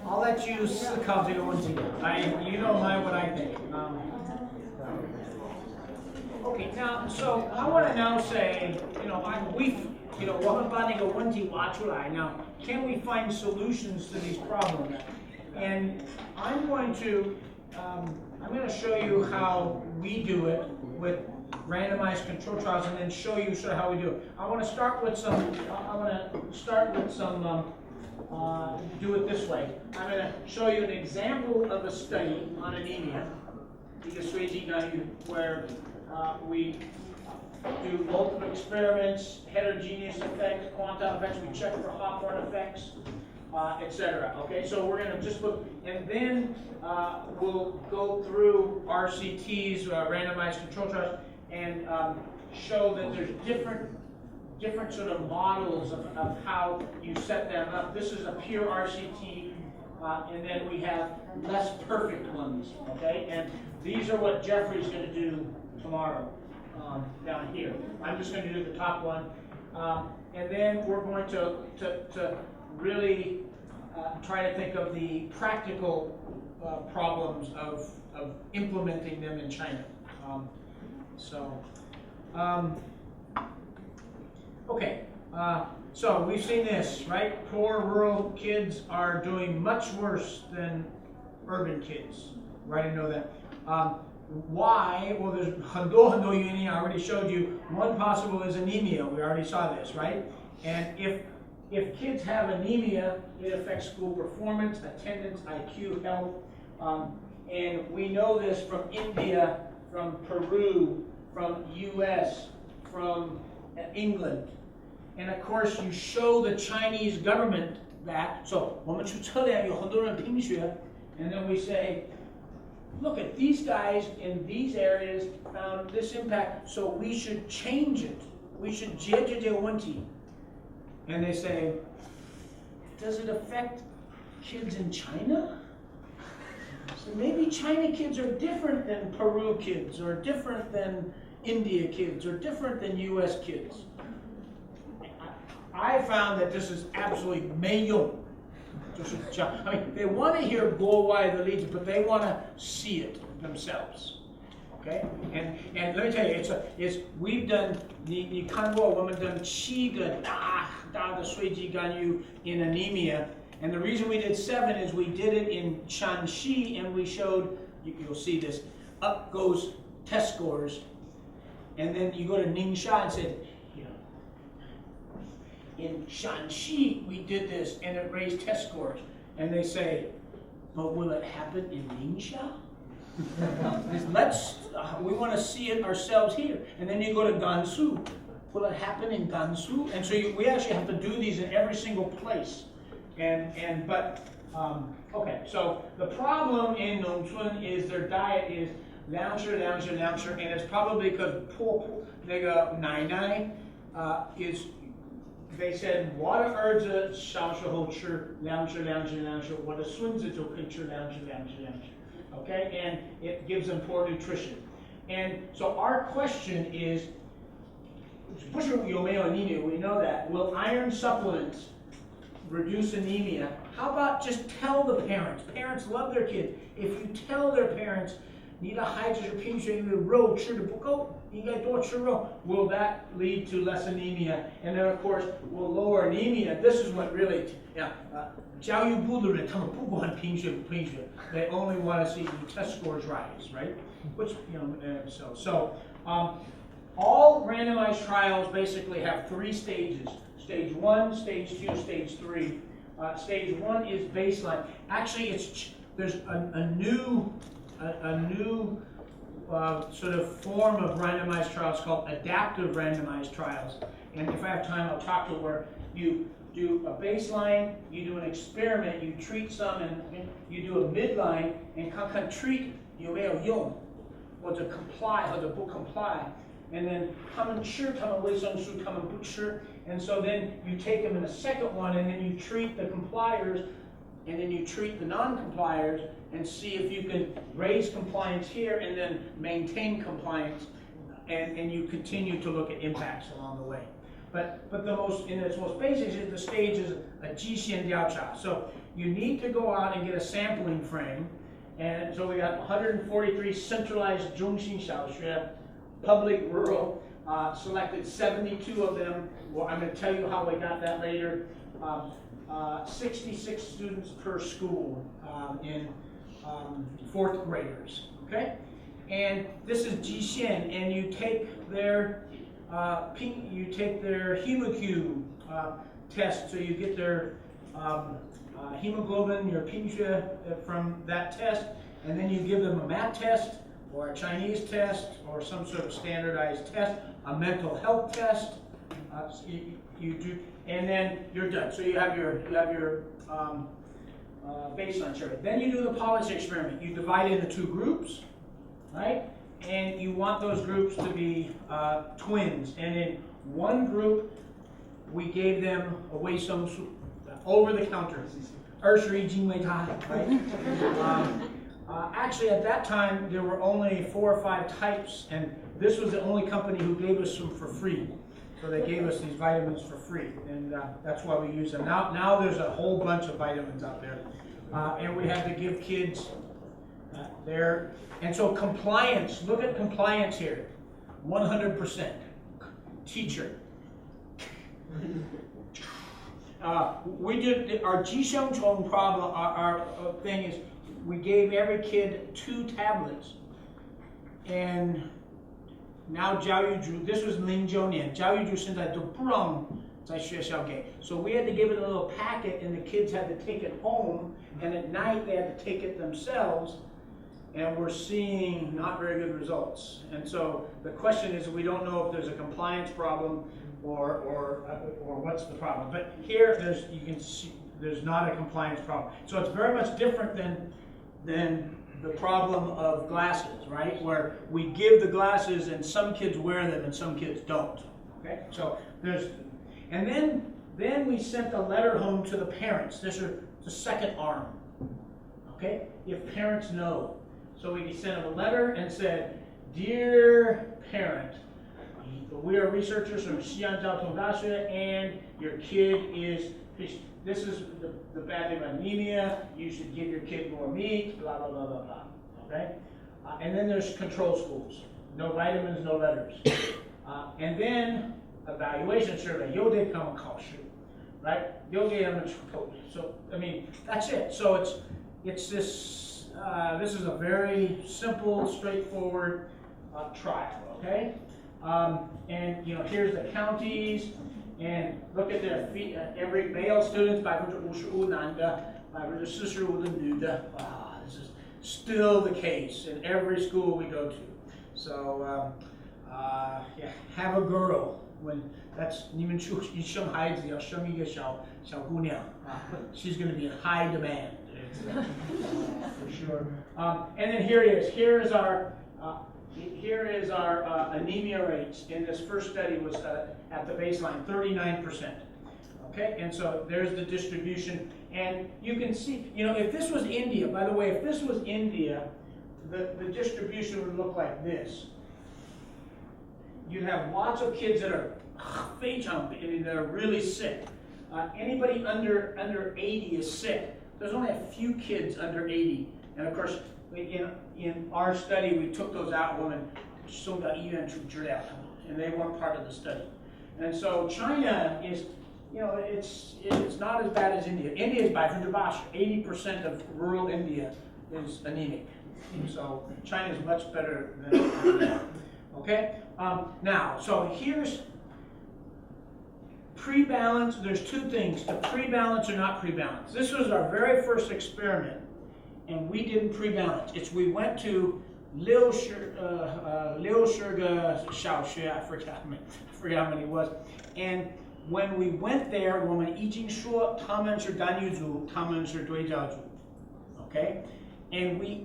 I'll let you考这个问题. You don't mind what I think. Okay, now, so I want to now say,我们把那个问题挖出来. Now, can we find solutions to these problems? And I'm going to show you how we do it with randomized control trials, and then show you sort of how we do it. I want to start with some. Do it this way. I'm going to show you an example of a study on anemia, where we do multiple experiments, heterogeneous effects, quantum effects. We check for Hawthorne effects, etc. Okay, so we're going to just look, and then we'll go through RCTs, randomized control trials, and show that there's different sort of models of how you set them up. This is a pure RCT, and then we have less perfect ones, okay? And these are what Jeffrey's going to do tomorrow down here. I'm just going to do the top one. And then we're going to really try to think of the practical problems of implementing them in China. Okay, so we've seen this, right? Poor rural kids are doing much worse than urban kids, right? I know that. Why? Well, there's 很多原因. I already showed you. One possible is anemia. We already saw this, right? And if kids have anemia, it affects school performance, attendance, IQ, health. And we know this from India, from Peru, from US, from England. And of course, you show the Chinese government that. So, 我们去测量有很多人贫血, and then we say, look at these guys in these areas found this impact, so we should change it. We should 解决这个问题. And they say, does it affect kids in China? So maybe China kids are different than Peru kids, or different than India kids, or different than US kids. I found that this is absolutely 没用. I mean, they want to hear 国外的例子, but they want to see it themselves. Okay? And let me tell you, we've done, 你看过我们的7个大的随机干预 in anemia, and the reason we did 7 is we did it in Shanxi, and we showed, you'll see this, up goes test scores, and then you go to Ningxia and said, in Shanxi, we did this, and it raised test scores. And they say, but will it happen in Ningxia? We want to see it ourselves here. And then you go to Gansu. Will it happen in Gansu? And so we actually have to do these in every single place. Okay, so the problem in Nongchun is their diet is 粮食, and it's probably because 那个奶奶 is. They said 我的儿子小时候吃粮食，我的孙子就可以吃粮食. Okay, and it gives them poor nutrition. And so our question is, 不是有没有 anemia? We know that. Will iron supplements reduce anemia? How about just tell the parents? Parents love their kids. If you tell their parents, 你的孩子是贫血，因为肉吃得不够，应该多吃肉. Will that lead to less anemia? And then, of course, will lower anemia. This is what really, 教育部的人他们不管贫血不贫血, they only want to see the test scores rise, right? Which, all randomized trials basically have 3 stages: stage 1, stage 2, stage 3. Stage 1 is baseline. Actually, there's a new sort of form of randomized trials called adaptive randomized trials. And if I have time, I'll talk to where you do a baseline, you do an experiment, you treat some, and you do a midline, and 看看 treat 有没有用，或者 comply 或者不 comply. And then 他们吃他们维生素，他们不吃. And so then you take them in the second one, and then you treat the compliers, and then you treat the non-compliers, and see if you can raise compliance here and then maintain compliance, and you continue to look at impacts along the way. But the most, in its most basic, the stage is a 基线调查. So you need to go out and get a sampling frame. And so we got 143 centralized 中心小学, public, rural, selected 72 of them. Well, I'm going to tell you how we got that later. 66 students per school in fourth graders. Okay, and this is 基线, and you take their HemoQ test, so you get their hemoglobin, your 贫血 from that test, and then you give them a math test, or a Chinese test, or some sort of standardized test, a mental health test. You do, and then you're done. So you have your baseline survey. Then you do the policy experiment. You divide into two groups, right? And you want those groups to be twins. And in one group, we gave them away some over the counter, right? Actually, at that time, there were only 4 or 5 types, and this was the only company who gave us them for free. So they gave us these vitamins for free, and that's why we use them. Now there's a whole bunch of vitamins out there, and we have to give kids their, and so compliance, look at compliance here, 100%. Teacher. We did, our 寄生虫 problem, our thing is, we gave every kid 2 tablets, and now 教育局, this was09年, 教育局现在都不让在学校给, so we had to give it a little packet, and the kids had to take it home, and at night they had to take it themselves, and we're seeing not very good results. And so the question is, we don't know if there's a compliance problem or what's the problem. But here, you can see there's not a compliance problem. So it's very much different than the problem of glasses, right? Where we give the glasses and some kids wear them and some kids don't. Okay, so and then we sent a letter home to the parents. This is the second arm. Okay, if parents know. So we sent them a letter and said, "Dear parent, we are researchers from Xi'an Jiaotong Daxue, and your kid is, this is the bad thing about anemia, you should give your kid more meat, blah, blah, blah, blah, blah." Okay? And then there's control schools. No vitamins, no letters. And then evaluation survey, 有得考试, right? 有得So, I mean, that's it. So it's this, this is a very simple, straightforward trial, okay? And you know, here's the counties, and look at their feet. Every male student, 55%男的, 45%的女的. This is still the case in every school we go to. So yeah, have a girl when that's 你们一生孩子要生一个小姑娘. She's going to be in high demand. For sure. And then here it is. Here is our anemia rates in this first study was at the baseline, 39%. Okay, and so there's the distribution, and you can see, you know, if this was India, by the way, if this was India, the distribution would look like this. You'd have lots of kids that are that are really sick. Anybody under 80 is sick. There's only a few kids under 80, and of course, in our study, we took those out women, 送到医院去治疗他们, and they weren't part of the study. And so China is, you know, it's not as bad as India. India is 80% of rural India is anemic. So China is much better than India. Okay? Now, so here's PreBalance. There's 2 things, to PreBalance or not PreBalance. This was our very first experiment, and we didn't PreBalance. We went to 60个小学, I forgot how many it was. And when we went there, 我们已经说他们是单一组, 他们是对照组. Okay? And we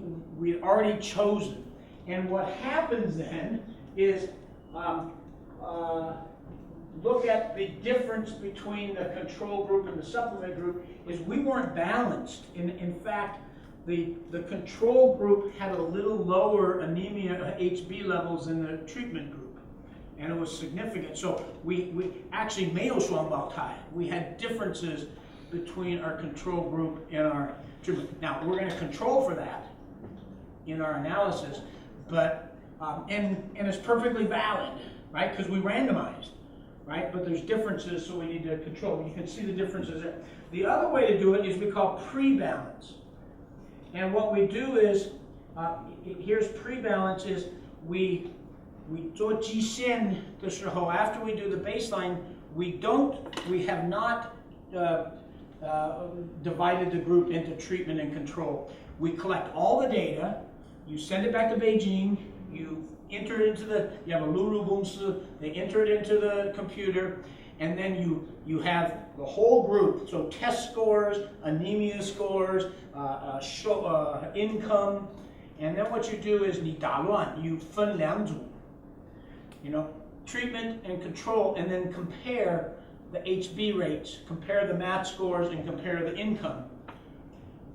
already chosen. And what happens then is look at the difference between the control group and the supplement group is we weren't balanced. In fact, the control group had a little lower anemia HB levels than the treatment group. and it was significant. So we actually 没有双胞胎. We had differences between our control group and our treatment. Now we're going to control for that in our analysis, but and it's perfectly valid, right? Because we randomized, right? But there's differences, so we need to control. You can see the differences there. The other way to do it is we call PreBalance, and what we do is here's PreBalance is we 做基线的时候 after we do the baseline, we have not divided the group into treatment and control. We collect all the data, you send it back to Beijing, you enter it into you have a Lulu Bungsu, they enter it into the computer, and then you have the whole group, so test scores, anemia scores, income, and then what you do is 你打乱, you 分两组, treatment and control, and then compare the HB rates, compare the math scores, and compare the income.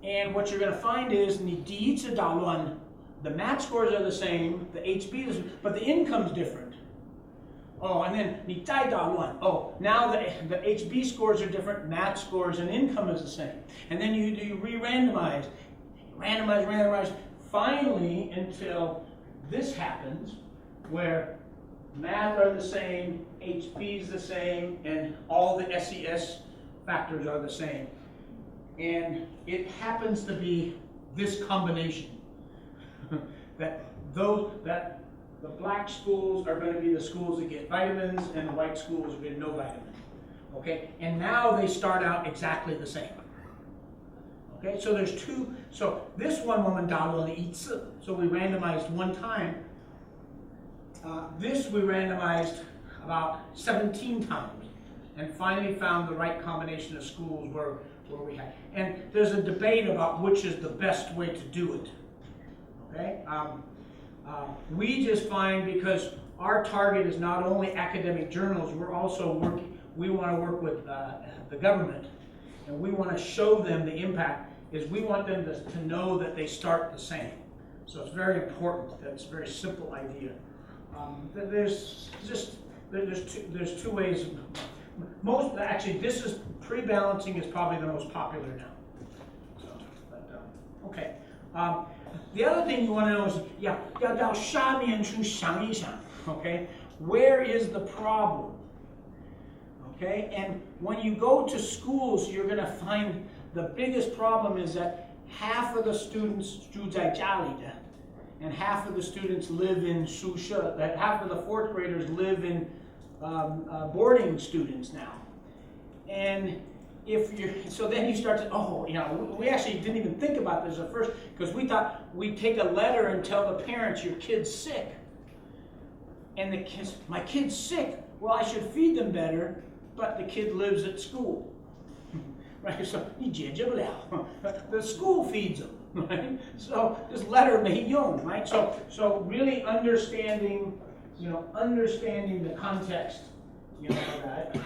And what you're going to find is 你第一次打乱, the math scores are the same, the HB is, but the income's different. Oh, and then 你再打乱, oh, now the HB scores are different, math scores and income is the same. And then you re-randomize, randomize, finally until this happens, where math are the same, HB is the same, and all the SES factors are the same. And it happens to be this combination. that the black schools are going to be the schools that get vitamins, and the white schools get no vitamin. Okay, and now they start out exactly the same. Okay, so there's two. So this one woman 打乱了一次, so we randomized one time. This we randomized about 17 times, and finally found the right combination of schools where we had. And there's a debate about which is the best way to do it. Okay, we just find, because our target is not only academic journals, we're also we want to work with the government, and we want to show them the impact. Is we want them to know that they start the same. So it's very important. That's a very simple idea. There's two ways. Actually, this is PreBalancing is probably the most popular now. So, okay. The other thing you want to know is 要到下面去想一想. Okay, where is the problem? Okay, and when you go to schools, you're going to find the biggest problem is that half of the students 住在家里的, and half of the students live in 宿舍, that half of the fourth graders live in boarding students now. And so then you start to, we actually didn't even think about this at first, because we thought we'd take a letter and tell the parents, your kid's sick. And my kid's sick, well, I should feed them better, but the kid lives at school. Right, so 你解决不了, the school feeds them, right? So this letter 没用, right? So really understanding the context, of that.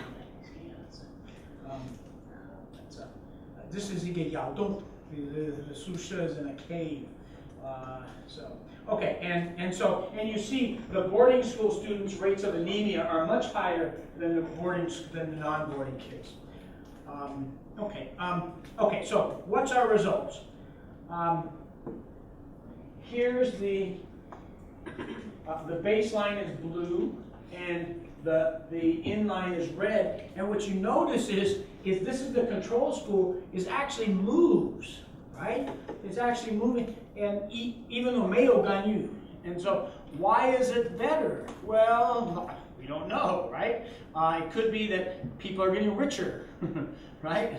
This is 一个窑洞, the susha is in a cave. Okay, and you see the boarding school students' rates of anemia are much higher than the non-boarding kids. Okay, so what's our results? Here's the baseline is blue, and the inline is red. And what you notice is this is the control school is actually moves, right? It's actually moving, and even though 没有干预. And so why is it better? Well, we don't know, right? It could be that people are getting richer, right?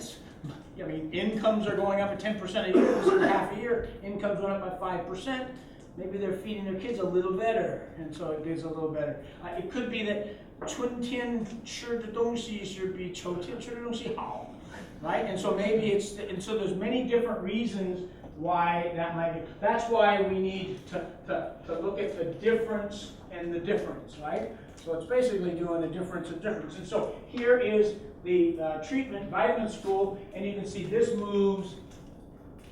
Incomes are going up at 10% a year. This is half a year. Incomes went up by 5%. Maybe they're feeding their kids a little better, and so it gives a little better. It could be that 春天吃的东西是比秋天吃的东西好, right? And so maybe and so there's many different reasons why that might be. That's why we need to look at the difference and the difference, right? So it's basically doing the difference and difference. And so here is the treatment vitamin school, and you can see this moves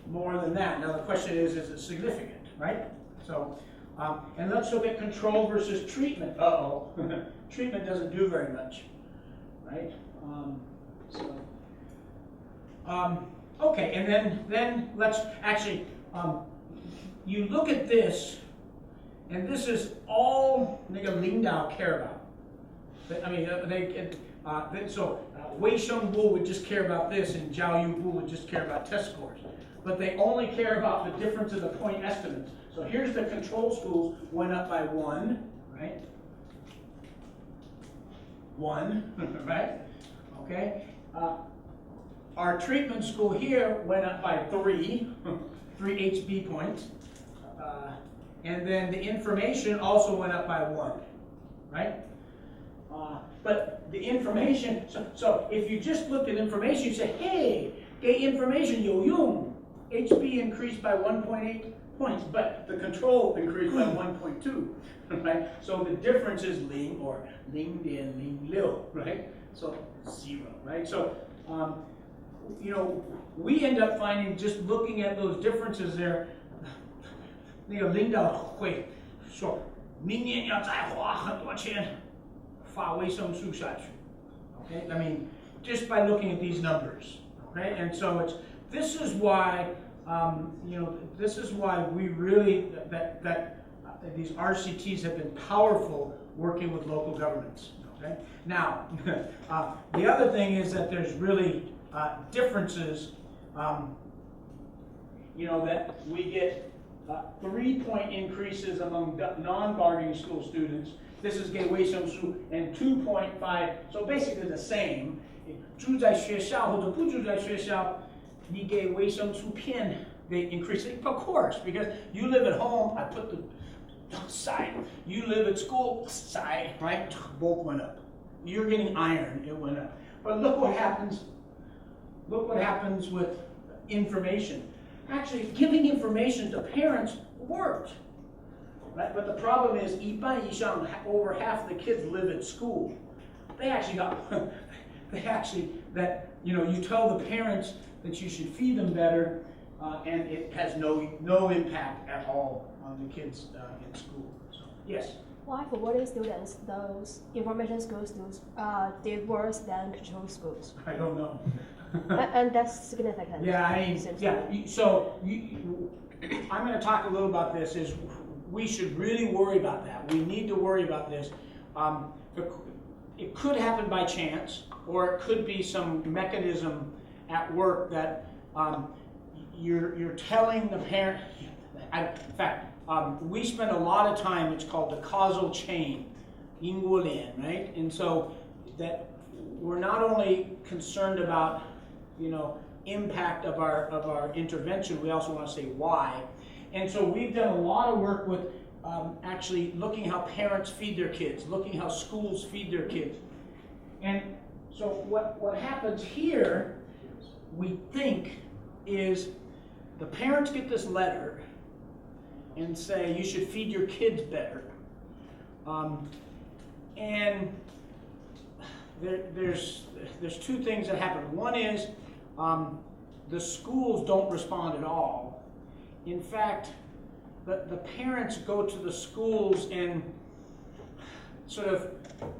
more than that. Now the question is it significant, right? So And let's look at control versus treatment. Uh-oh. Treatment doesn't do very much, right? Okay, and then let's actually, you look at this, and this is all Lingdao care about. I mean, Wei Sheng Wu would just care about this, and Zhao Yu Wu would just care about test scores. But they only care about the difference of the point estimates. So here's the control schools went up by 1, right? 1, right? Okay. Our treatment school here went up by 3 HB points. And then the information also went up by 1, right? But the information, so if you just looked at information, you say, hey, 给 information 有用. HB increased by 1.8 points, but the control increased by 1.2, right? So the difference is Ling or 0.06, right? So 0, right? So, you know, we end up finding just looking at those differences there, 那个领导会说，明年要再花很多钱发维生素下去. Okay, I mean, just by looking at these numbers. Okay, and so this is why, you know, this is why we really that these RCTs have been powerful working with local governments. Okay, now the other thing is that there's really differences. You know, that we get 3-point increases among non-bargaining school students. This is 给卫生素 and 2.5, so basically the same. 住在学校或者不住在学校，你给卫生素片 they increase it, of course, because you live at home. I put the side. You live at school, side, right? Both went up. You're getting iron, it went up. But look what happens. Look what happens with information. Actually, giving information to parents worked, right? But the problem is, 一半以上, over half the kids live at school. They actually got, that, you know, you tell the parents that you should feed them better, and it has no impact at all on the kids in school. So, yes? Why for boarding students, those information school students did worse than control schools? I don't know. And that's significant. Yeah, I mean, yeah. So I'm going to talk a little about this. Is we should really worry about that. We need to worry about this. It could happen by chance, or it could be some mechanism at work that you're telling the parent. In fact, we spend a lot of time. It's called the causal chain, 因果链, right? And so that we're not only concerned about, you know, impact of our intervention, we also want to say why. And so we've done a lot of work with actually looking how parents feed their kids, looking how schools feed their kids. And so what happens here, we think, is the parents get this letter and say you should feed your kids better. And there's two things that happen. One is the schools don't respond at all. In fact, the parents go to the schools and sort of,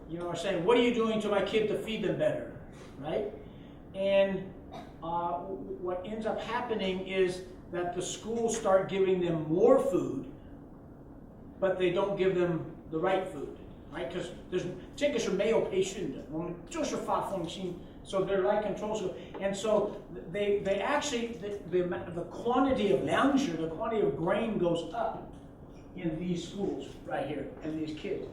you know, are saying, what are you doing to my kid to feed them better, right? And what ends up happening is that the schools start giving them more food, but they don't give them the right food, right? Because there's 这个是没有培训的，我们就是发放心。So they're like control schools, and so they actually the quantity of 粮食, the quantity of grain goes up in these schools right here and these kids.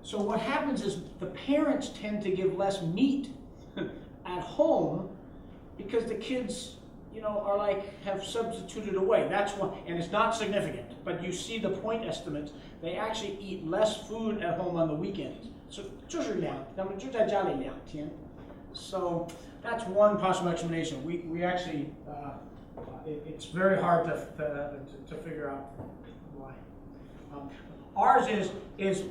So what happens is the parents tend to give less meat at home because the kids, you know, are like have substituted away. That's why, and it's not significant, but you see the point estimates. They actually eat less food at home on the weekends. So 就是他们就在家里2天. So that's one possible explanation. We actually it's very hard to figure out why. Ours is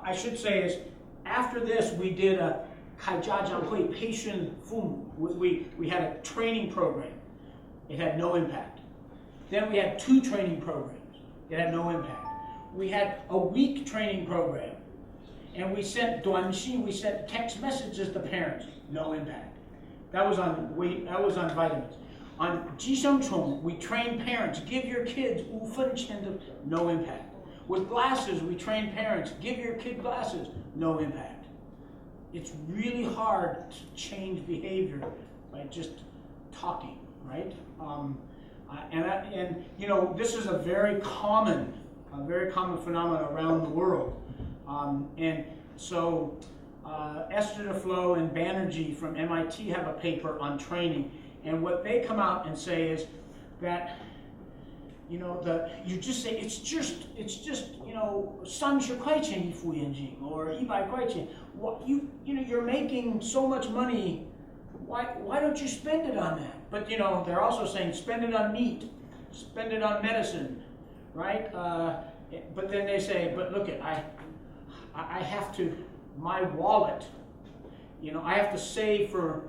I should say is after this we did a 开家长会培训父母. We had a training program. It had no impact. Then we had 2 training programs. It had no impact. we had a week training program. And we sent duanxi, we sent text messages to parents, no impact. That was on weight, that was on vitamins. On jishengchong, we trained parents, give your kids 5分钱 的, no impact. With glasses, we trained parents, give your kid glasses, no impact. It's really hard to change behavior by just talking, right? And you know, this is a very common phenomenon around the world. And so Esther DeFlo and Banerjee from MIT have a paper on training, and what they come out and say is that, you know, you just say it's just you know 30块钱一副眼镜 or 100块钱. What you know, you're making so much money. Why don't you spend it on that? But you know, they're also saying spend it on meat, spend it on medicine, right? But then they say, but look at I have to, my wallet, you know, I have to save for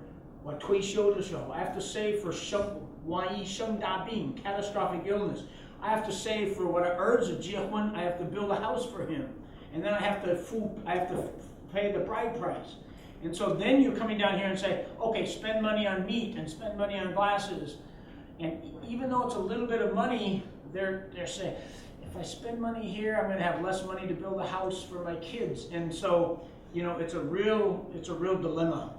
what 退休的时候, I have to save for 万一生大病, catastrophic illness. I have to save for what儿子结婚, I have to build a house for him. And then I have to pay the bride price. And so then you're coming down here and say, okay, spend money on meat and spend money on glasses. And even though it's a little bit of money, they're saying, if I spend money here, I'm going to have less money to build a house for my kids. And so, you know, it's a real dilemma.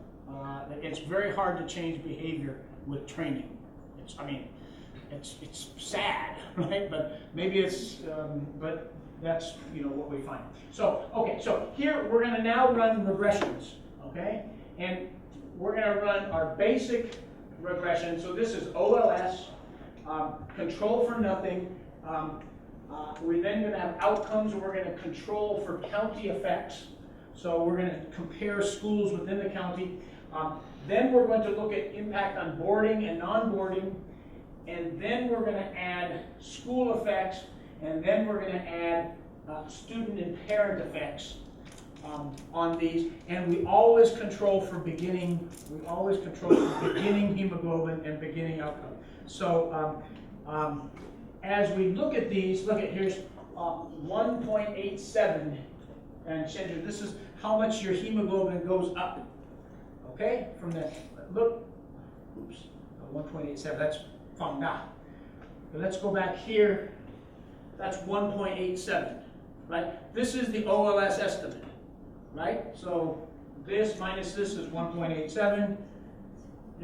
It's very hard to change behavior with training. It's sad, right? But maybe but that's, you know, what we find. So, okay, so here we're going to now run regressions, okay? And we're going to run our basic regression. So this is OLS, control for nothing. We're then going to have outcomes, and we're going to control for county effects. So we're going to compare schools within the county. Then we're going to look at impact on boarding and non-boarding. And then we're going to add school effects. And then we're going to add student and parent effects on these. And we always control for beginning. We always control for beginning hemoglobin and beginning outcome. So as we look at these, here's 1.87, and Chandra, this is how much your hemoglobin goes up. Okay, from the look, 1.87. That's Fang Da. But let's go back here. That's 1.87, right? This is the OLS estimate, right? So this minus this is 1.87.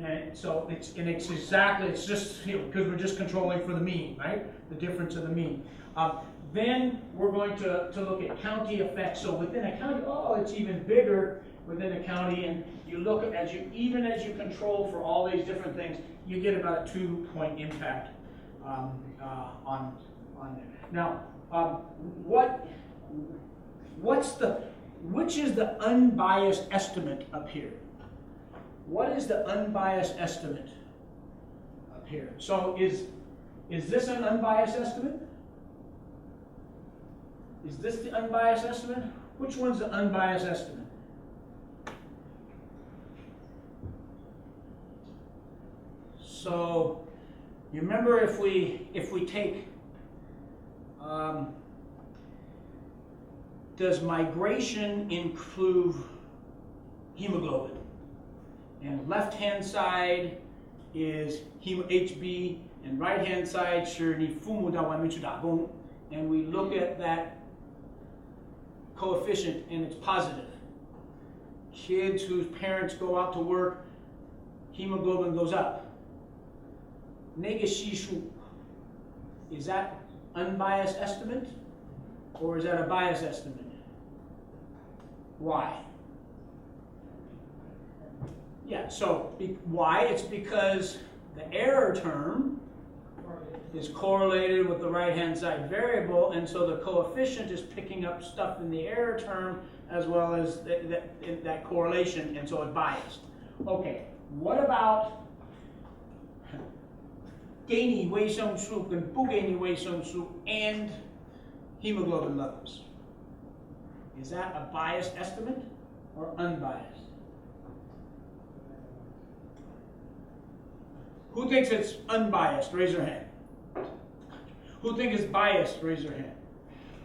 And so it's just, you know, because we're just controlling for the mean, right? The difference of the mean. Then we're going to look at county effects. So within a county, it's even bigger within a county. And you look at, even as you control for all these different things, you get about a 2-point impact on there. Now, which is the unbiased estimate up here? What is the unbiased estimate up here? So is this an unbiased estimate? Is this the unbiased estimate? Which one's the unbiased estimate? So you remember if we take does migration include hemoglobin? And left-hand side is HB, and right-hand side 是你父母到外面去打工, and we look at that coefficient and it's positive. Kids whose parents go out to work, hemoglobin goes up. 那个系数, is that unbiased estimate or is that a biased estimate? Why? Yeah, so why? It's because the error term is correlated with the right-hand side variable, and so the coefficient is picking up stuff in the error term as well as that correlation, and so it's biased. Okay, what about 给你维生素跟不给你维生素 and hemoglobin levels? Is that a biased estimate or unbiased? Who thinks it's unbiased? Raise your hand. Who thinks it's biased? Raise your hand.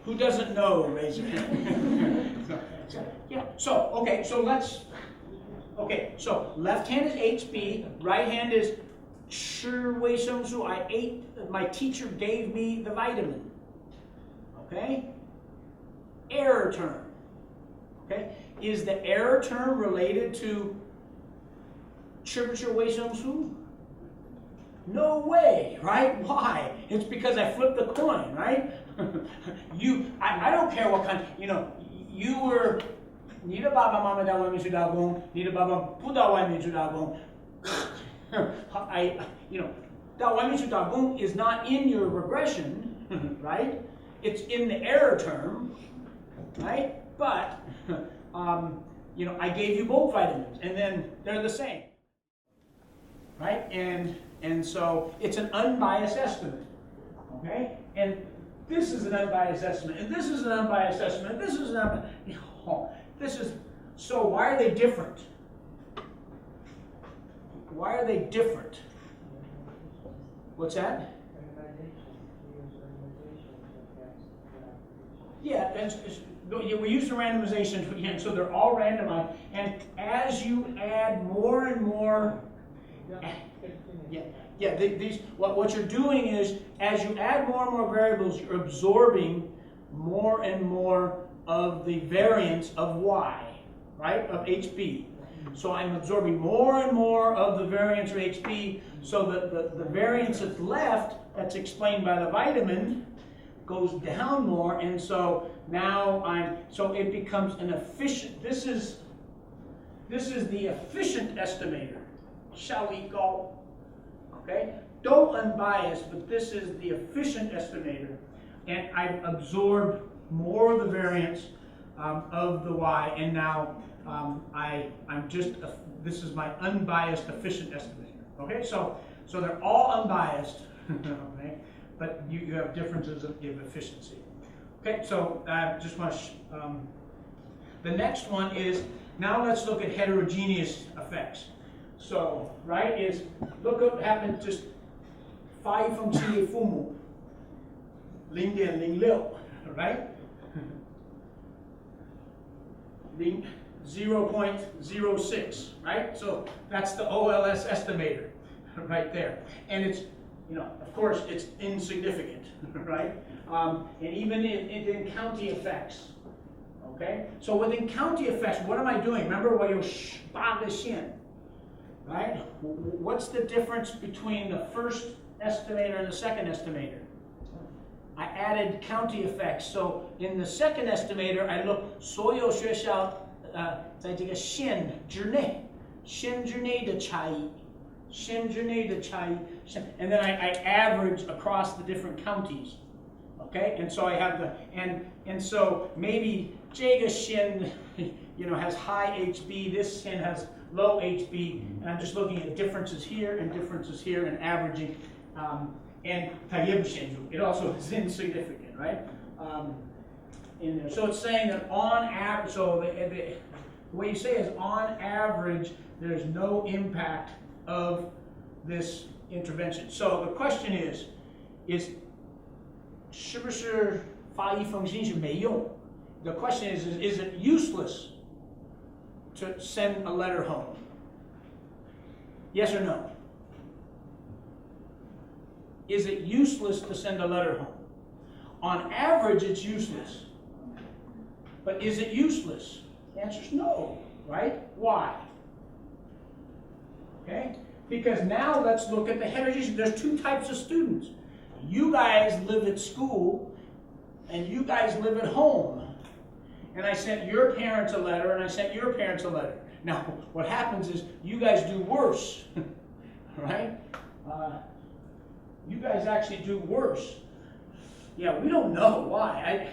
Who doesn't know, raise your hand. Yeah, so, okay, so let's, okay, so left hand is HB, right hand is 吃维生素. I ate, my teacher gave me the vitamin. Okay? Error term. Okay? Is the error term related to 吃不吃维生素? No way, right? Why? It's because I flipped the coin, right? I don't care what kind, you were, 你的爸爸妈妈在外面去打工，你的爸爸不到外面去打工。到外面去打工 is not in your regression, right? It's in the error term, right? But, I gave you both vitamins, and then they're the same, right? And so it's an unbiased estimate, okay? And this is an unbiased estimate, and this is an unbiased estimate, and this is an unbiased, so why are they different? Why are they different? What's that? Yeah, we use the randomization again, so they're all randomized, and as you add more and more, what you're doing is, as you add more and more variables, you're absorbing more and more of the variance of y, right, of HB. So I'm absorbing more and more of the variance of HB, so that the variance that's left, that's explained by the vitamin, goes down more, and so now so it becomes an efficient, this is the efficient estimator. Shall we go? Okay? Don't unbiased, but this is the efficient estimator. And I've absorbed more of the variance of the y, and now this is my unbiased efficient estimator. Okay? So they're all unbiased, okay? But you have differences of efficiency. Okay, so I just want to, the next one is, now let's look at heterogeneous effects. So, right, is, look what happened, just 5分之一父母 0.06, right? 0.06, right? So that's the OLS estimator right there. And it's, of course, it's insignificant, right? And even in county effects, okay? So within county effects, what am I doing? Remember what you 8个线, right? What's the difference between the first estimator and the second estimator? I added county effects. So in the second estimator, I look 所有学校在这个县之内的差异。县之内的差异, and then I average across the different counties, okay? And so I have and so maybe 这个县, has high HB, this县has low HB, and I'm just looking at differences here and averaging, and it also is insignificant, right? In there. So it's saying that on average, so the way you say is on average, there's no impact of this intervention. So the question is 是不是发一封信是没用? The question is it useless to send a letter home? Yes or no? Is it useless to send a letter home? On average, it's useless. But is it useless? The answer is no, right? Why? Okay? Because now let's look at the heterogeneous. There's two types of students. You guys live at school, and you guys live at home. And I sent your parents a letter, and I sent your parents a letter. Now, what happens is you guys do worse, right? You guys actually do worse. Yeah, we don't know why.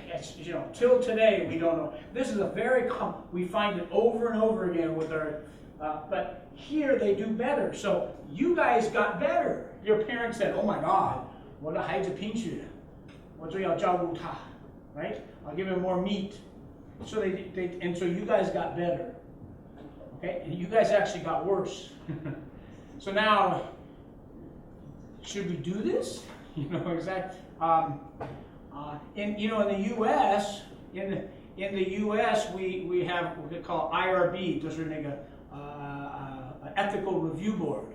Till today we don't know. This is a very we find it over and over again with our. But here they do better. So you guys got better. Your parents said, "Oh my God, 我的孩子贫血，我就要照顾他, right? I'll give him more meat." So so you guys got better. Okay, and you guys actually got worse. So now, should we do this? Exactly. In the U.S., in the U.S. we have what we call IRB, 就是那个ethical review board,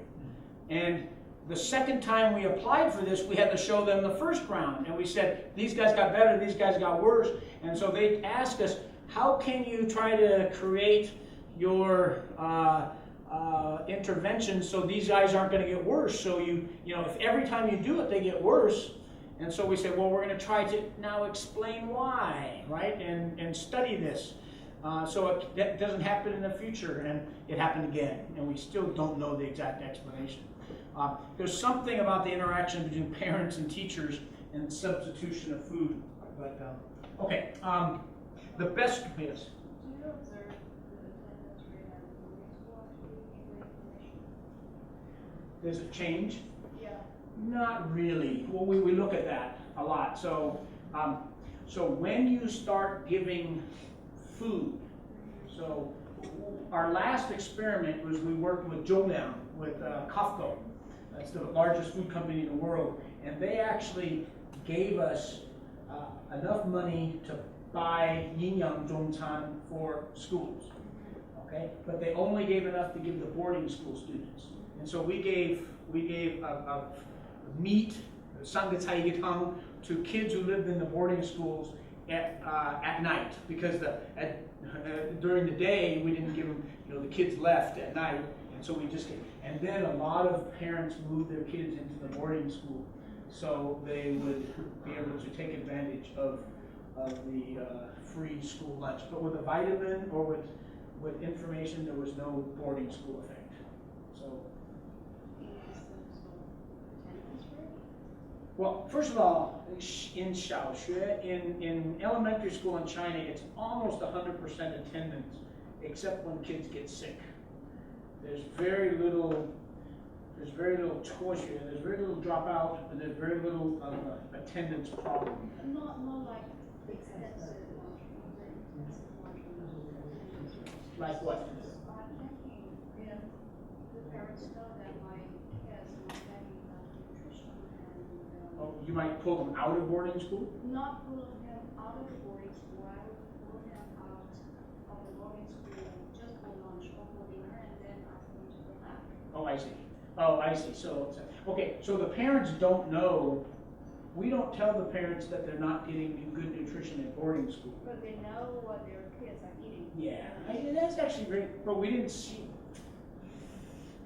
and the second time we applied for this, we had to show them the first round, and we said these guys got better, these guys got worse, and so they asked us, how can you try to create your interventions so these guys aren't going to get worse? So if every time you do it they get worse, and so we said, well, we're going to try to now explain why, right, and study this, so that doesn't happen in the future. And it happened again, and we still don't know the exact explanation. There's something about the interaction between parents and teachers and substitution of food, but okay. The best, yes. Do you observe the attendance rate at the boarding school after you give the information? Does it change? Yeah. Not really. Well, we look at that a lot. So, so when you start giving food, so our last experiment was we worked with Zhongliang, with Kafko. That's the largest food company in the world, and they actually gave us enough money to buy Yinyang Zhongcan for schools, okay? But they only gave enough to give the boarding school students, and so we gave a meat, sangatayitang, to kids who lived in the boarding schools at night, because during the day we didn't give them. The kids left at night, and so we just gave. And then a lot of parents moved their kids into the boarding school, so they would be able to take advantage of the free school lunch. But with a vitamin or with information, there was no boarding school effect. So, well, first of all, in Xiaoxue, in elementary school in China, it's almost 100% attendance, except when kids get sick. There's very little tuition, there's very little dropout, and there's very little attendance problem. Not like extensive Like what? I'm thinking, the parents know that my kids are not getting enough nutrition, and Oh, you might pull them out of boarding school? not pull him out of the boarding school. I would pull him out of the boarding school just for lunch or for dinner, and then ask him to go back. Oh, I see. Oh, I see. So, okay, so the parents don't know. We don't tell the parents that they're not getting good nutrition at boarding school. But they know what their kids are eating. Yeah, that's actually great, but we didn't see.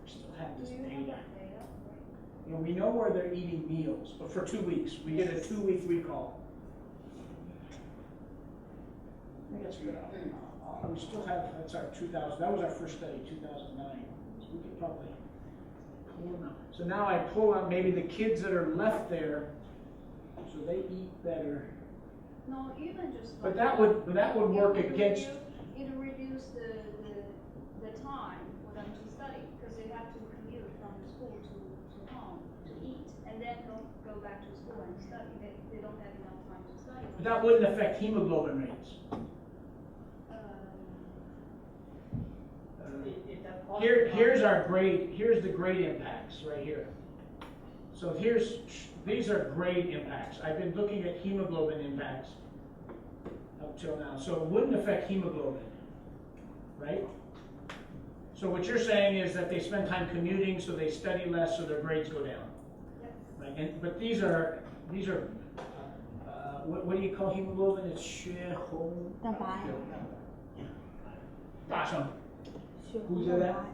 We still have this Do you have data. that data? We know where they're eating meals, but for 2 weeks. We get a 2-week recall. I think that's good. We still have, that's our 2000, that was our first study, 2009. So we could probably pull them out. So now I pull out maybe the kids that are left there, so they eat better. No, even just. But that would work against. It reduce the time for them to study, because they have to commute from school to home to eat, and then go back to school and study. They don't have enough time to study. That wouldn't affect hemoglobin rates. Here's our grade. Here's the grade impacts right here. So these are grade impacts. I've been looking at hemoglobin impacts up till now. So it wouldn't affect hemoglobin, right? So what you're saying is that they spend time commuting, so they study less, so their grades go down. Yep. Right? But these are what do you call hemoglobin? It's 血红蛋白。大声。血 Who 红 said 蛋 that? 白。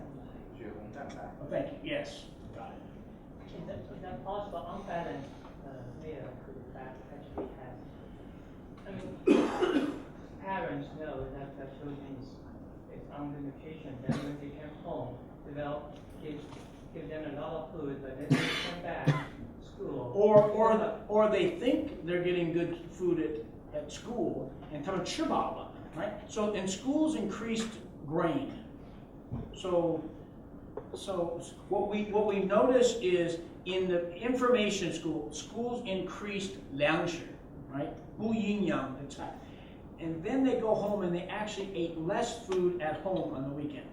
Oh, thank you. Yes. Got it. Is that possible unbalanced meal that actually has? I mean, parents know that the children is under nutrition. Then when they come home, give them a lot of food, but then they come back to school. Or they think they're getting good food at school and 他们吃饱了, right? So in schools increased grain. So what we notice is in the information schools increased 粮食, right? 不营养的菜. And then they go home and they actually ate less food at home on the weekend.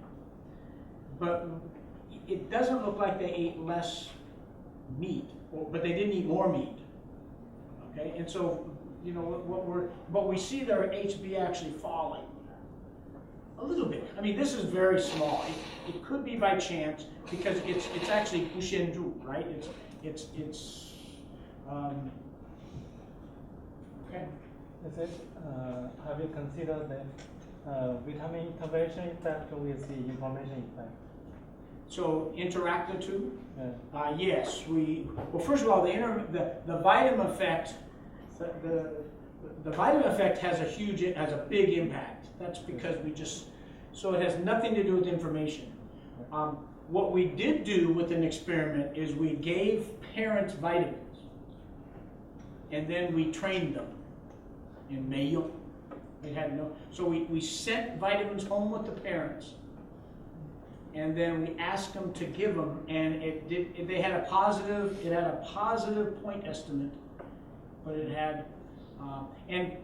But it doesn't look like they ate less meat, but they didn't eat more meat. Okay, and so you know, but we see their HB actually falling. A little bit. I mean, this is very small. It could be by chance because it's actually 不显著, right? It's okay. Is it, have you considered the vitamin intervention effect with the information effect? So interact the two? Yeah. Yes, well, first of all, the vitamin effect, the vitamin effect has a big impact. That's because so it has nothing to do with information. What we did do with an experiment is we gave parents vitamins, and then we trained them in 没用. It had no, so we sent vitamins home with the parents, and then we asked them to give them, and it had a positive point estimate, but it had, and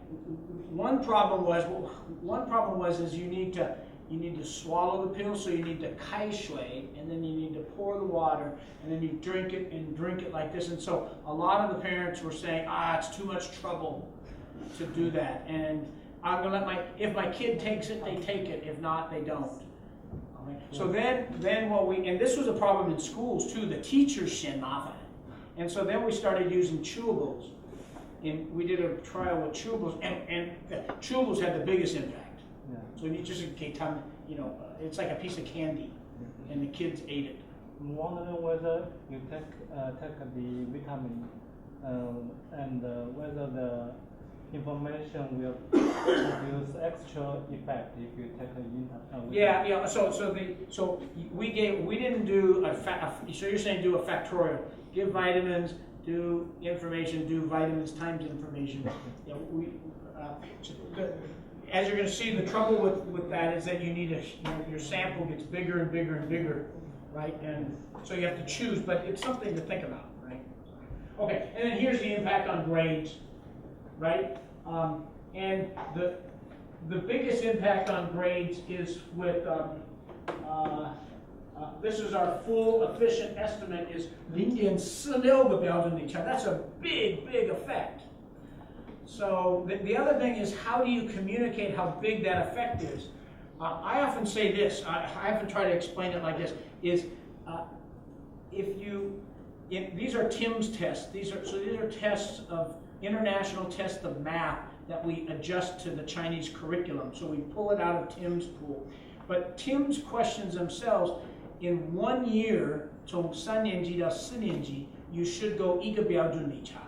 one problem was is you need to swallow the pill, so you need to 开水, and then you need to pour the water, and then you drink it like this. And so a lot of the parents were saying, it's too much trouble to do that, and I'm gonna if my kid takes it, they take it. If not, they don't. Okay. So then and this was a problem in schools too. The teachers 嫌麻烦, and so then we started using chewables. And we did a trial with chewables, and the chewables had the biggest impact. Yeah. So you just it's like a piece of candy, and the kids ate it. I'm wondering whether you take the vitamin and whether the information will produce extra effect if you take a Yeah. So we didn't do so you're saying do a factorial, give vitamins, do information, do vitamins times information. Yeah, as you're going to see, the trouble with that is that you need your sample gets bigger and bigger and bigger, right? And so you have to choose, but it's something to think about, right? Okay, and then here's the impact on grades, right? And the biggest impact on grades is with this is our full efficient estimate is 0.46个标准以上. That's a big effect. So the other thing is, how do you communicate how big that effect is? I often say this, I often try to explain it like this, is these are TIMSS tests. These are tests of, international tests of math that we adjust to the Chinese curriculum. So we pull it out of TIMSS pool. But TIMSS questions themselves, in 1 year, 从3年级到4年级, you should go 1个标准以上.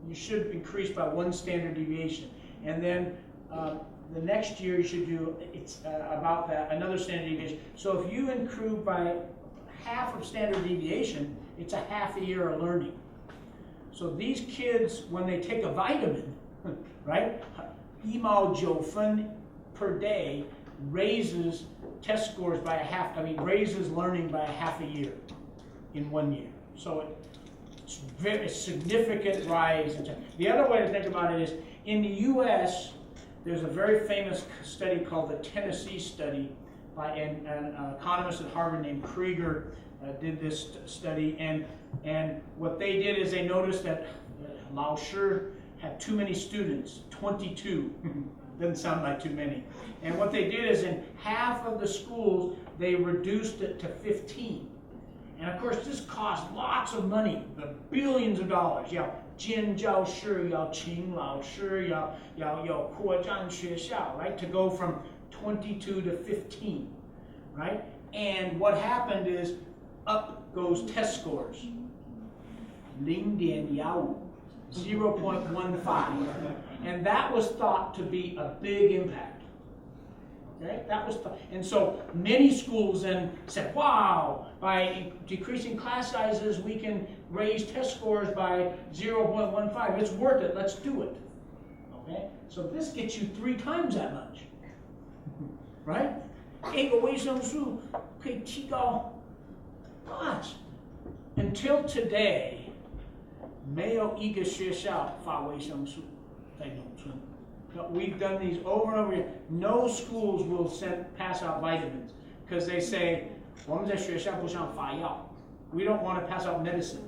You should increase by 1 standard deviation. And then the next year you should do about that, another standard deviation. So if you improve by half of standard deviation, it's a half a year of learning. So these kids, when they take a vitamin, right, 1毛9分 per day raises test scores by raises learning by a half a year in 1 year. So it's very significant rise. The other way to think about it is, in the U.S., there's a very famous study called the Tennessee study by an economist at Harvard named Krieger. Did this study, and what they did is they noticed that Lao Shi had too many students, 22. Doesn't sound like too many. And what they did is, in half of the schools, they reduced it to 15. And of course, this cost lots of money, billions of dollars. 要建教室, 要请老师, 要扩张学校, right? To go from 22 to 15, right? And what happened is, up goes test scores. 0.15, 0.15. And that was thought to be a big impact. Okay? And so many schools then said, wow, by decreasing class sizes, we can raise test scores by 0.15. It's worth it. Let's do it. Okay? So this gets you 3 times that much. Right? 1个维生素可以提高 But until today, 没有一个学校发维生素在农村. We've done these over and over again. No schools will pass out vitamins because they say, 我们在学校不想发药. We don't want to pass out medicine.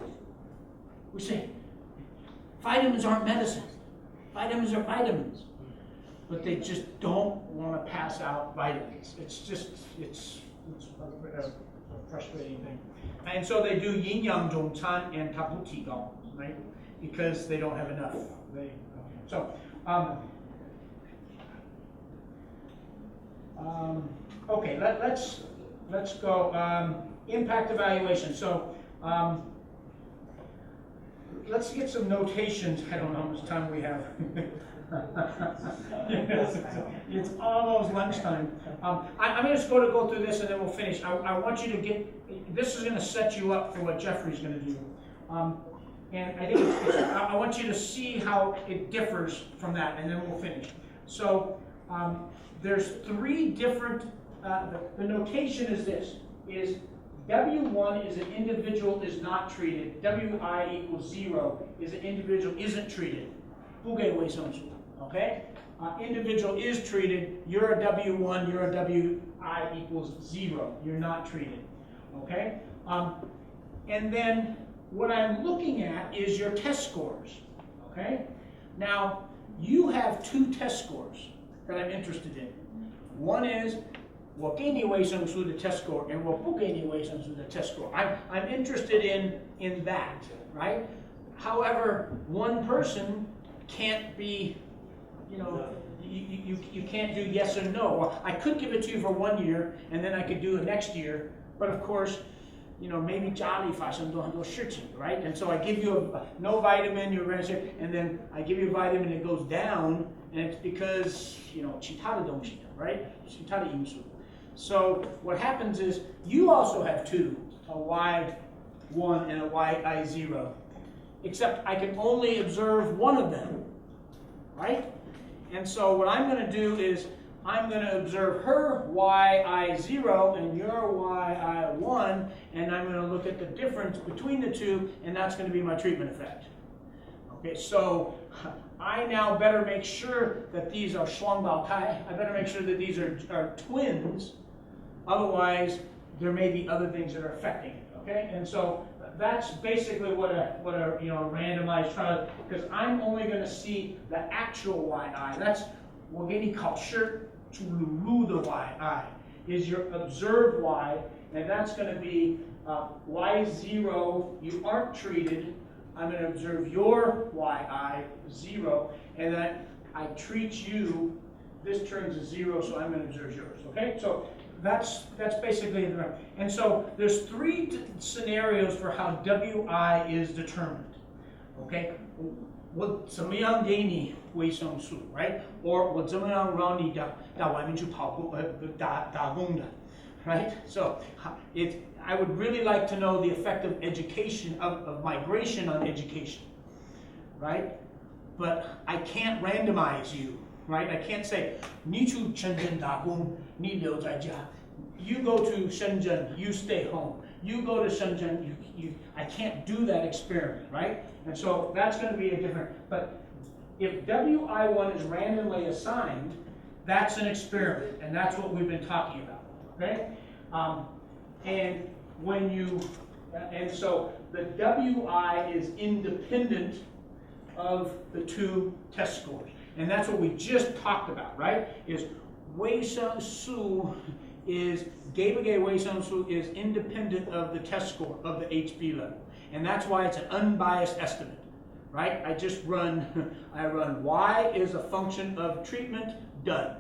We say, vitamins aren't medicine. Vitamins are vitamins. But they just don't want to pass out vitamins. It's a frustrating thing. And so they do yin yang zhongcan and tapu tigao, right? Because they don't have enough. Okay, let's go impact evaluation. So let's get some notations. I don't know how much time we have. Yes, it's almost lunchtime. I'm just going to go through this and then we'll finish. I want you to get, this is going to set you up for what Jeffrey's going to do. And I think I want you to see how it differs from that, and then we'll finish. So there's three different, the notation is this, is W1 is an individual is not treated, Wi equals 0 is an individual isn't treated. 不给维生素, okay? Individual is treated, you're a W1, you're a Wi equals 0, you're not treated, okay? And then what I'm looking at is your test scores, okay? Now, you have two test scores that I'm interested in. One is 我给你维生素的 test score and 我不给你维生素的 test score. I'm interested in that, right? However, one person can't be, you know, you can't do yes or no. Well, I could give it to you for 1 year and then I could do it next year, but of course, you know, maybe 家里发生很多事情, right? And so I give you no vitamin, you're going to say, and then I give you a vitamin, it goes down, and it's because, you know, 其他的东西, right? 其他的因素. So what happens is you also have two, a Y1 and a YI0, except I can only observe one of them, right? And so what I'm going to do is I'm going to observe her YI0 and your YI1, and I'm going to look at the difference between the two, and that's going to be my treatment effect. Okay, so I now better make sure that these are 双胞胎. I better make sure that these are twins. Otherwise, there may be other things that are affecting it. Okay, and so that's basically what a randomized trial, because I'm only going to see the actual YI. That's 我给你考试to lulu the YI is your observed Y, and that's going to be Y0. You aren't treated. I'm going to observe your YI0, and then I treat you. This turns to 0, so I'm going to observe yours. Okay, so that's basically the. And so there's three scenarios for how WI is determined. Okay, 我怎么样给你维生素 right? Or 我怎么样让你到外面去跑步打工的 right? So I would really like to know the effect of education, of migration on education, right? But I can't randomize you, right? I can't say 你去深圳打工，你留在家. You go to Shenzhen, you stay home. You go to Shenzhen, I can't do that experiment, right? And so that's going to be a different, but if WI1 is randomly assigned, that's an experiment, and that's what we've been talking about, okay? And so the WI is independent of the two test scores, and that's what we just talked about, right? Is 维生素 is 给不给维生素 is independent of the test score of the HB level, and that's why it's an unbiased estimate, right? I run Y is a function of treatment, done,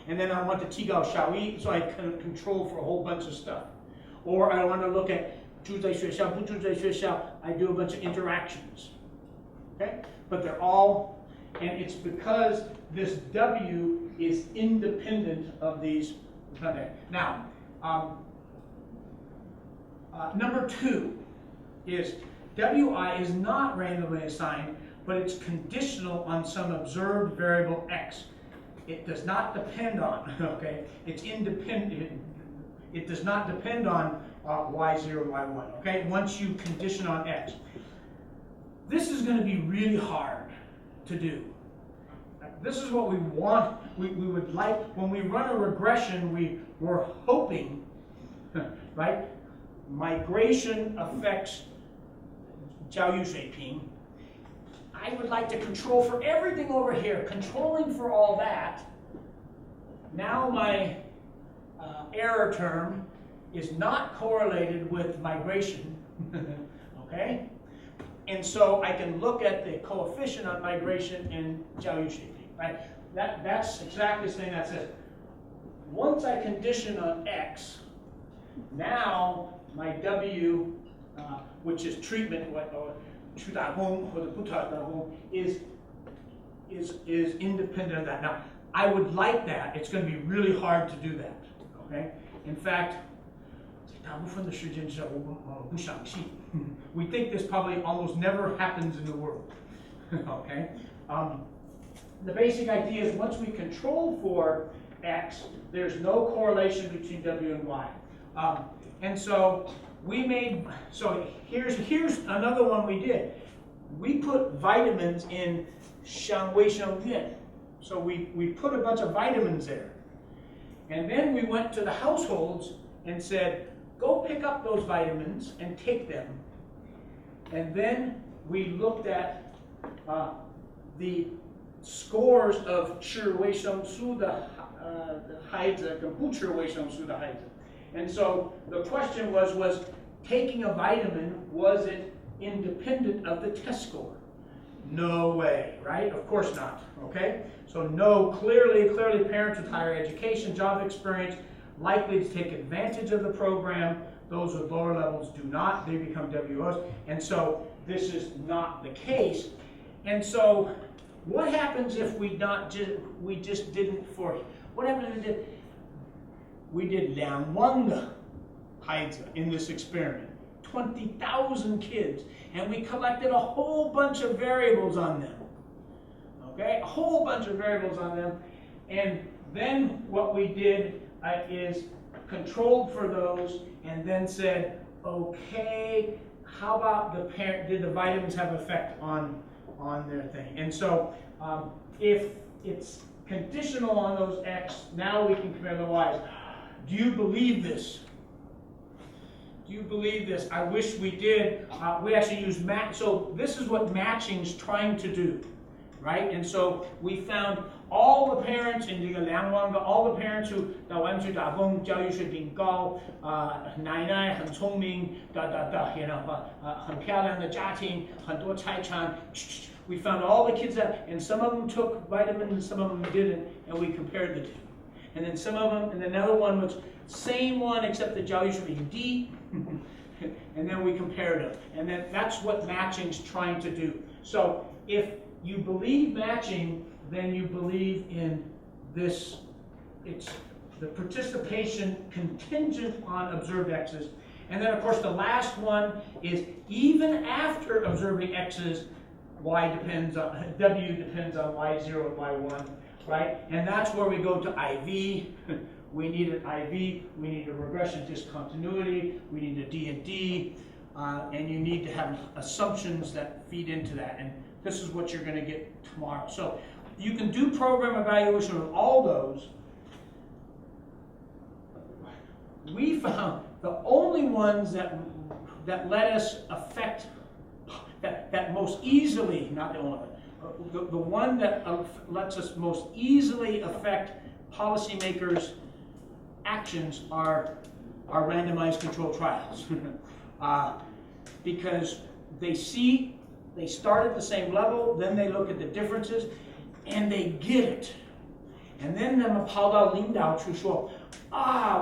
and then I want the T-Gao Xiaoyi, so I can control for a whole bunch of stuff, or I want to look at 住在学校不住在学校, I do a bunch of interactions, okay? But they're all, and it's because this W is independent of these. Now, number 2 is WI is not randomly assigned, but it's conditional on some observed variable X. It does not depend on, okay, it's independent. It does not depend on Y0, Y1, okay, once you condition on X. This is going to be really hard to do. This is what we want, we would like, when we run a regression, we're hoping, right? Migration affects 教育水平, I would like to control for everything over here, controlling for all that. Now my error term is not correlated with migration, okay? And so I can look at the coefficient on migration in 教育水平, right? That's exactly the thing that says, once I condition on X, now my W, which is treatment, or 去打工或者不打工, is independent of that. Now, I would like that. It's going to be really hard to do that. Okay? In fact, 大部分的时间是我不相信. We think this probably almost never happens in the world. Okay? The basic idea is once we control for X, there's no correlation between W and Y. And so here's another one we did. We put vitamins in 香味生院. So we put a bunch of vitamins there. And then we went to the households and said, go pick up those vitamins and take them. And then we looked at the scores of 吃维生素的孩子跟不吃维生素的孩子. And so the question was taking a vitamin, was it independent of the test score? No way, right? Of course not, okay? So no, clearly parents with higher education, job experience, likely to take advantage of the program. Those with lower levels do not, they become WOs. And so this is not the case. And so what happens if we just didn't what happens if we did 2万个孩子 in this experiment, 20,000 kids, and we collected a whole bunch of variables on them. Okay, a whole bunch of variables on them, and then what we did is controlled for those, and then said, okay, how about the parent? Did the vitamins have effect on their thing? And so, if it's conditional on those X, now we can compare the Y's. Do you believe this? Do you believe this? I wish we did. We actually used match. So this is what matching's trying to do, right? And so we found all the parents in 这个2万个, all the parents who 到外面去打工, 教育水平高, 奶奶很聪明, you know, 很漂亮的家庭, 很多财产. We found all the kids that, and some of them took vitamins, and some of them didn't, and we compared the two. And then some of them, and another one was same one except the 教育水平 D, and then we compared them. And then that's what matching's trying to do. So if you believe matching, then you believe in this. It's the participation contingent on observed X's. And then of course the last one is even after observing X's, W depends on Y0 and Y1, right? And that's where we go to IV. We need an IV, we need a regression discontinuity, we need a D&D, and you need to have assumptions that feed into that. And this is what you're going to get tomorrow. So you can do program evaluation with all those. We found the only ones that let us affect, that most easily, not the only one, the one that lets us most easily affect policymakers' actions are randomized controlled trials. Because they start at the same level, then they look at the differences, and they get it. And then 他们跑到领导去说,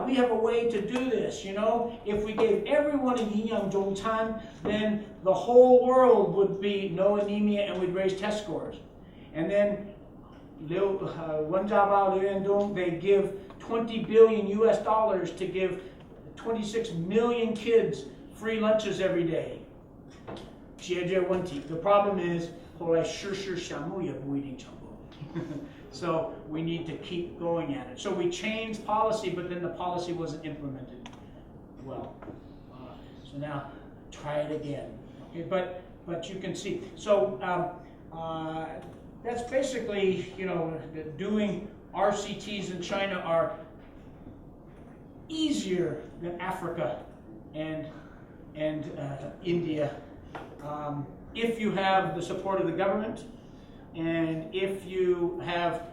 we have a way to do this, you know? If we gave everyone a 营养中餐, then the whole world would be no anemia and we'd raise test scores. And then they give $20 billion US to give 26 million kids free lunches every day. 解决问题. The problem is, 后来实施项目也不一定成功. So we need to keep going at it. So we changed policy, but then the policy wasn't implemented well. So now try it again. Okay, but you can see. So that's basically, you know, doing RCTs in China are easier than Africa and India If you have the support of the government, and if you have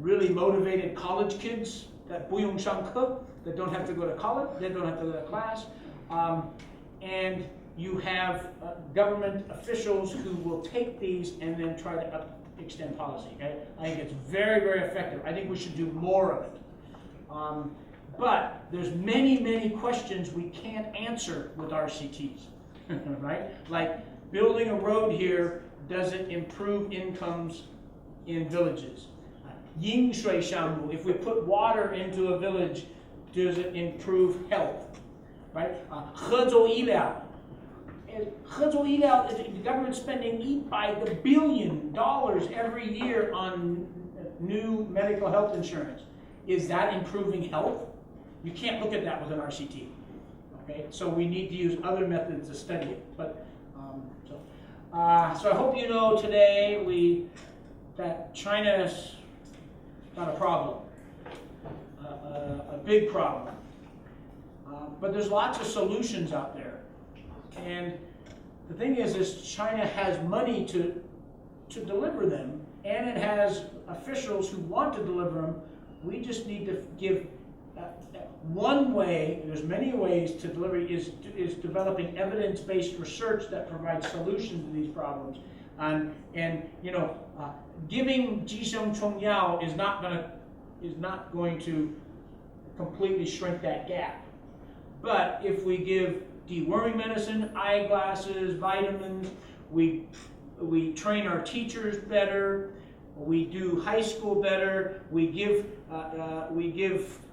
really motivated college kids that 不用上课, that don't have to go to college, they don't have to go to class, and you have government officials who will take these and then try to extend policy. Okay? I think it's very, very effective. I think we should do more of it. But there's many, many questions we can't answer with RCTs, right? Like building a road here, does it improve incomes in villages? 饮水项目, if we put water into a village, does it improve health? Right? 合作医疗, the government's spending $100 billion every year on new medical health insurance. Is that improving health? You can't look at that with an RCT. Okay, so we need to use other methods to study it. But so I hope you know today that China's got a problem, a big problem. But there's lots of solutions out there. And the thing is China has money to deliver them, and it has officials who want to deliver them. We just need to give one way. There's many ways to deliver is developing evidence-based research that provides solutions to these problems. And you know, giving Jisheng Chongyao is not going to completely shrink that gap. But if we give deworming medicine, eyeglasses, vitamins, we train our teachers better, we do high school better, we give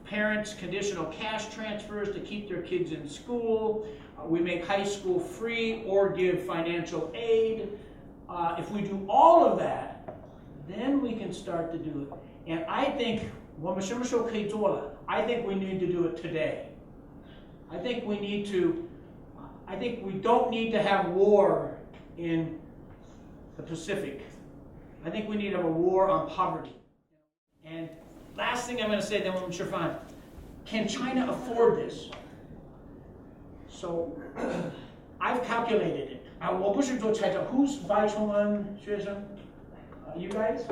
parents conditional cash transfers to keep their kids in school, we make high school free or give financial aid. If we do all of that, then we can start to do it. And I think I think we need to do it today. I think we don't need to have war in the Pacific. I think we need to have a war on poverty. And last thing I'm going to say, then we'll fine. Can China afford this? So I've calculated it. 我不是做财政. Who's 白崇恩学生? You guys?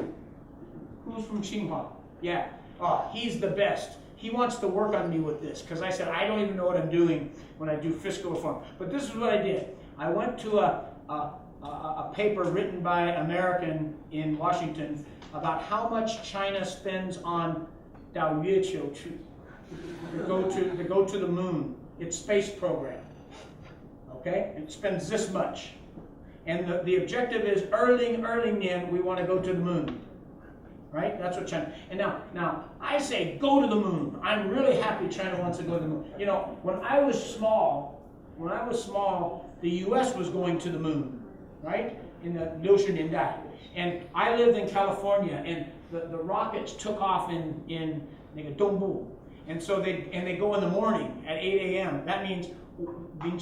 Who's from Tsinghua? Yeah. Oh, he's the best. He wants to work on me with this because I said I don't even know what I'm doing when I do fiscal reform. But this is what I did. I went to a paper written by an American in Washington about how much China spends on 到月球去, to go to the moon, its space program. Okay, it spends this much, and the objective is early年we want to go to the moon. Right? That's what China. And now I say go to the moon. I'm really happy China wants to go to the moon. You know, when I was small, the U.S. was going to the moon, right? In the 60年代. And I lived in California, and the rockets took off in Dongbu. And so they go in the morning at 8 a.m. That means in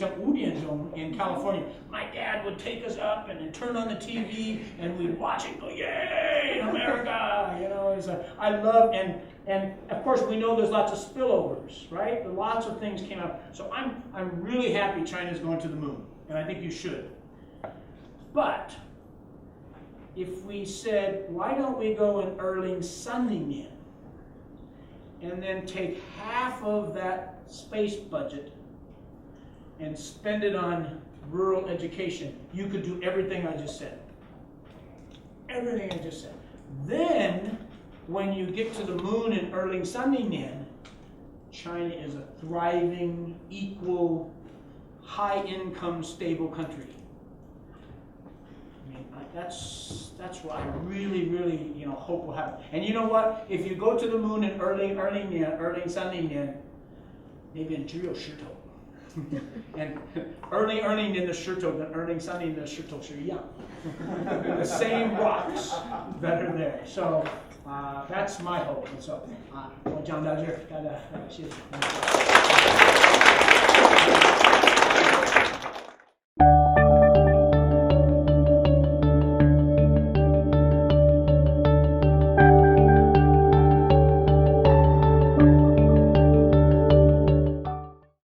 California, my dad would take us up and then turn on the TV and we'd watch it go, yay, America! You know, I love, and of course we know there's lots of spillovers, right? Lots of things came up. So I'm really happy China's going to the moon, and I think you should. But if we said, why don't we go in early Sunday and then take half of that space budget and spend it on rural education, you could do everything I just said. Everything I just said. Then, when you get to the moon in early Sunday, China is a thriving, equal, high-income, stable country. I mean, that's what I really, really, hope will happen. And you know what? If you go to the moon in early Sunday, maybe in 只有石头. And early in the Shirto, the early Sunday in the Shirto the same rocks that are there. So that's my hope. And so 我讲到这儿，大家谢谢。